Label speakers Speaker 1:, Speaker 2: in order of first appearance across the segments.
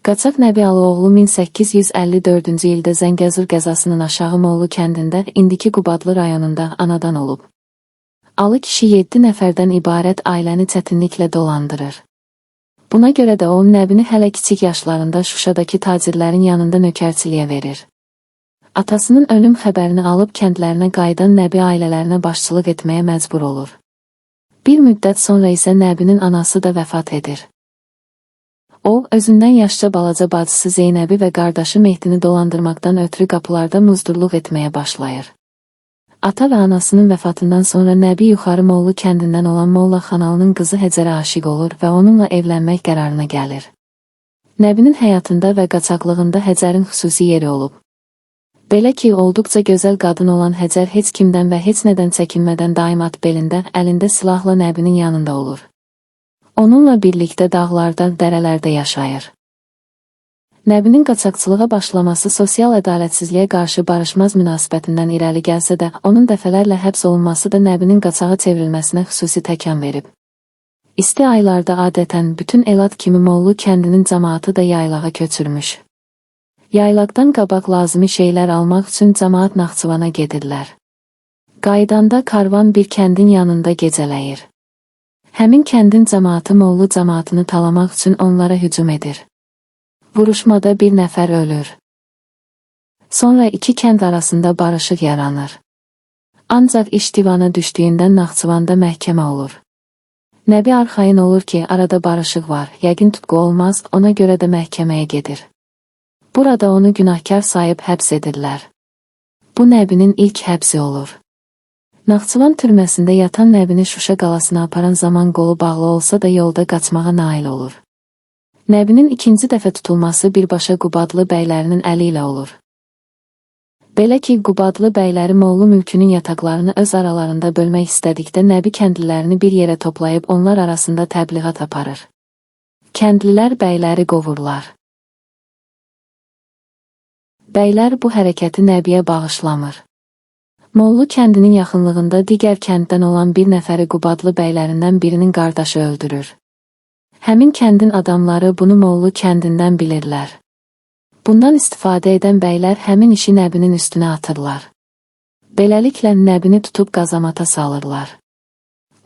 Speaker 1: Qaçaq Nəbiyalıoğlu 1854-cü ildə Zəngəzur qəzasının Aşağı Moğlu kəndində, indiki Qubadlı rayonunda anadan olub. Alı kişi 7 nəfərdən ibarət ailəni çətinliklə dolandırır. Buna görə də o, Nəbini hələ kiçik yaşlarında Şuşadakı tacirlərin yanında nökərçiliyə verir. Atasının ölüm xəbərini alıb kəndlərinə qayıdan Nəbi ailələrinə başçılıq etməyə məcbur olur. Bir müddət sonra isə Nəbinin anası da vəfat edir. O, özündən yaşca balaca bacısı Zeynəbi və qardaşı Mehdini dolandırmaqdan ötürü qapılarda muzdurluq etməyə başlayır. Ata və anasının vəfatından sonra Nəbi Yuxarı Moğlu kəndindən olan Molla Xanalının qızı Həcərə aşiq olur və onunla evlənmək qərarına gəlir. Nəbinin həyatında və qaçaqlığında Həcərin xüsusi yeri olub. Belə ki, olduqca gözəl qadın olan Həcər heç kimdən və heç nədən çəkinmədən daim at belində, əlində silahla Nəbinin yanında olur. Onunla birlikdə dağlarda, dərələrdə yaşayır. Nəbinin qaçaqçılığa başlaması sosial ədalətsizliyə qarşı barışmaz münasibətindən irəli gəlsə də, onun dəfələrlə həbs olunması da Nəbinin qaçağa çevrilməsinə xüsusi təkan verib. İsti aylarda adətən bütün Elad kimi Moğlu kəndinin cəmaatı da yaylağa köçürmüş. Yaylaqdan qabaq lazımi şeylər almaq üçün cəmaat Naxçıvana gedirlər. Qaydanda karvan bir kəndin yanında gecələyir. Həmin kəndin cəmaatı Moğlu cəmaatını talamaq üçün onlara hücum edir. Vuruşmada bir nəfər ölür. Sonra iki kənd arasında barışıq yaranır. Ancaq iş divana düşdüyündən Naxçıvanda məhkəmə olur. Nəbi arxayın olur ki, arada barışıq var, yəqin tutqu olmaz, ona görə də məhkəməyə gedir. Burada onu günahkar sayıb həbs edirlər. Bu Nəbinin ilk həbsi olur. Naxçıvan türməsində yatan Nəbini Şuşa qalasına aparan zaman qolu bağlı olsa da yolda qaçmağa nail olur. Nəbinin ikinci dəfə tutulması birbaşa Qubadlı bəylərinin əli ilə olur. Belə ki, Qubadlı bəyləri Moğlu mülkünün yataqlarını öz aralarında bölmək istədikdə Nəbi kəndlilərini bir yerə toplayıb onlar arasında təbliğat aparır. Kəndlilər bəyləri qovurlar. Bəylər bu hərəkəti Nəbiyə bağışlamır. Moğlu kəndinin yaxınlığında digər kənddən olan bir nəfəri Qubadlı bəylərindən birinin qardaşı öldürür. Həmin kəndin adamları bunu Moğlu kəndindən bilirlər. Bundan istifadə edən bəylər həmin işi Nəbinin üstünə atırlar. Beləliklə Nəbini tutub qazamata salırlar.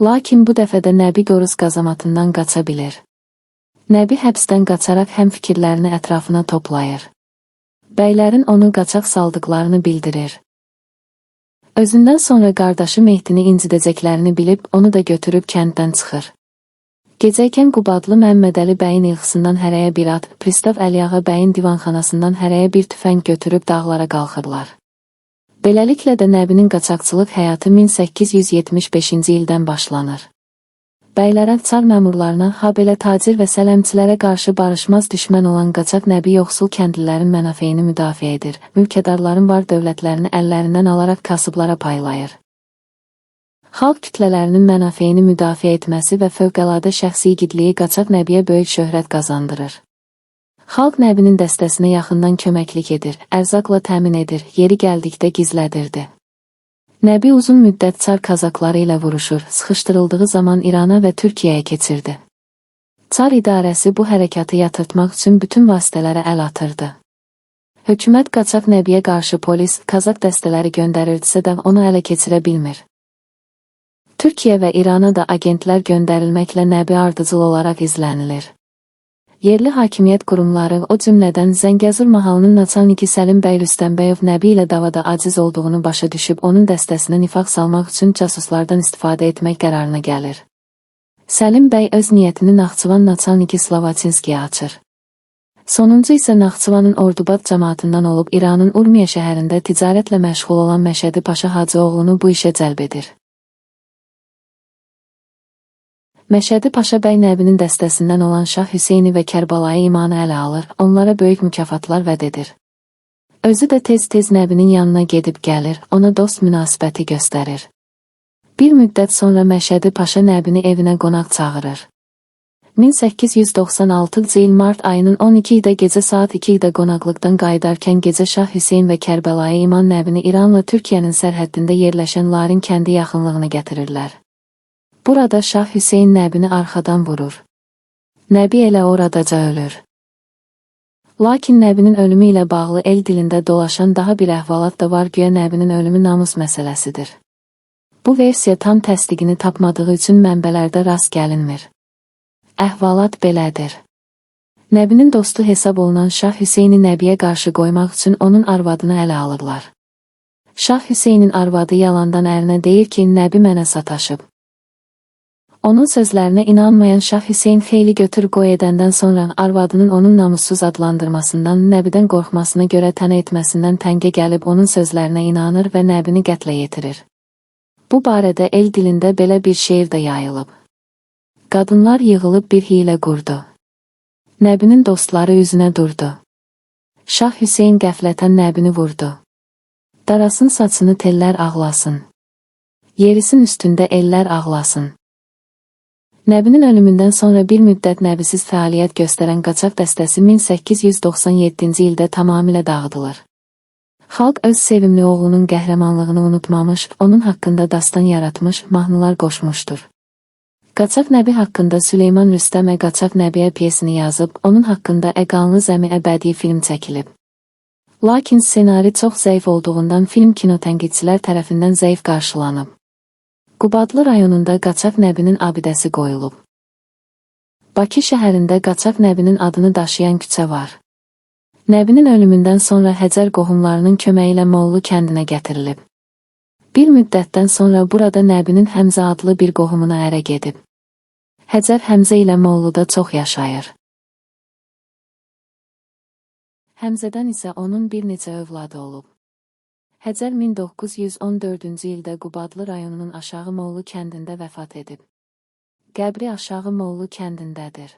Speaker 1: Lakin bu dəfədə Nəbi Qoruz qazamatından qaça bilir. Nəbi həbsdən qaçaraq həm fikirlərini ətrafına toplayır. Bəylərin onu qaçaq saldıqlarını bildirir. Özündən sonra qardaşı Mehdini incidəcəklərini bilib, onu da götürüb kənddən çıxır. Gecəykən Qubadlı Məmmədəli bəyin ilxısından hərəyə bir at, Pristav Əliağa bəyin divanxanasından hərəyə bir tüfəng götürüb dağlara qalxırlar. Beləliklə də Nəbinin qaçaqçılıq həyatı 1875-ci ildən başlanır. Bəylərə, çar məmurlarına, habelə tacir və sələmçilərə qarşı barışmaz düşmən olan qaçaq Nəbi yoxsul kəndlilərin mənafeyini müdafiə edir, mülkədarların var dövlətlərini əllərindən alaraq kasıblara paylayır. Xalq kütlələrinin mənafeyini müdafiə etməsi və fövqəladə şəxsi igidliyi qaçaq Nəbiyə böyük şöhrət qazandırır. Xalq Nəbinin dəstəsinə yaxından köməklik edir, ərzaqla təmin edir, yeri gəldikdə gizlədirdi. Nəbi uzun müddət çar kazakları ilə vuruşur, sıxışdırıldığı zaman İrana və Türkiyəyə keçirdi. Çar idarəsi bu hərəkatı yatırtmaq üçün bütün vasitələrə əl atırdı. Hökumət qaçaq Nəbiyə qarşı polis, kazak dəstələri göndərirdisə də onu ələ keçirə bilmir. Türkiyə və İrana da agentlər göndərilməklə Nəbi ardıcıl olaraq izlənilir. Yerli hakimiyyət qurumları, o cümlədən Zəngəzur mahalının naçalniki Səlim bəy Rüstəmbəyov Nəbi ilə davada aciz olduğunu başa düşüb, onun dəstəsinə nifaq salmaq üçün casuslardan istifadə etmək qərarına gəlir. Səlim bəy öz niyyətini Naxçıvan naçalniki Slavatinskiyə açır. Sonuncu isə Naxçıvanın Ordubad cəmaatından olub İranın Urmiya şəhərində ticarətlə məşğul olan Məşədi Paşa Hacıoğlunu bu işə cəlb edir. Məşədi Paşa bəy Nəbinin dəstəsindən olan Şah Hüseyni və Kərbalayı İmanı ələ alır, onlara böyük mükafatlar vəd edir. Özü də tez-tez Nəbinin yanına gedib gəlir, ona dost münasibəti göstərir. Bir müddət sonra Məşədi Paşa Nəbini evinə qonaq çağırır. 1896-cı il mart ayının 12-də gecə saat 2-də qonaqlıqdan qayıdarkən gecə Şah Hüseyn və Kərbalayı İman Nəbini İranla Türkiyənin sərhəddində yerləşən Larin kəndi yaxınlığına gətirirlər. Burada Şah Hüseyn Nəbini arxadan vurur. Nəbi elə oradaca ölür. Lakin Nəbinin ölümü ilə bağlı el dilində dolaşan daha bir əhvalat da var, güya Nəbinin ölümü namus məsələsidir. Bu versiya tam təsdiqini tapmadığı üçün mənbələrdə rast gəlinmir. Əhvalat belədir. Nəbinin dostu hesab olunan Şah Hüseyni Nəbiyə qarşı qoymaq üçün onun arvadını ələ alırlar. Şah Hüseynin arvadı yalandan ərinə deyir ki, Nəbi mənə sataşıb. Onun sözlərinə inanmayan Şah Hüseyn xeyli götür qoy edəndən sonra arvadının onun namussuz adlandırmasından, Nəbidən qorxmasına görə tənə etməsindən təngə gəlib onun sözlərinə inanır və Nəbini qətlə yetirir. Bu barədə el dilində belə bir şeir də yayılıb. Qadınlar yığılıb bir hiylə qurdu. Nəbinin dostları üzünə durdu. Şah Hüseyn qəflətən Nəbini vurdu. Darasın saçını tellər ağlasın. Yerisin üstündə ellər ağlasın. Nəbinin ölümündən sonra bir müddət Nəbisiz fəaliyyət göstərən qaçaq dəstəsi 1897-ci ildə tamamilə dağıdılır. Xalq öz sevimli oğlunun qəhrəmanlığını unutmamış, onun haqqında dastan yaratmış, mahnılar qoşmuşdur. Qaçaq Nəbi haqqında Süleyman Rüstəm Qaçaq Nəbiyə piyesini yazıb, onun haqqında Qanlı Zəmi bədii film çəkilib. Lakin ssenari çox zəif olduğundan film kinotənqidçilər tərəfindən zəif qarşılanıb. Qubadlı rayonunda Qaçaq Nəbinin abidəsi qoyulub. Bakı şəhərində Qaçaq Nəbinin adını daşıyan küçə var. Nəbinin ölümündən sonra Həcər qohumlarının köməyi ilə Mollu kəndinə gətirilib. Bir müddətdən sonra burada Nəbinin Həmzə adlı bir qohumuna ərə gedib. Həcər Həmzə ilə Molluda çox yaşayır. Həmzədən isə onun bir neçə övladı olub. Həcər 1914-cü ildə Qubadlı rayonunun Aşağı Mollu kəndində vəfat edib. Qəbri Aşağı Mollu kəndindədir.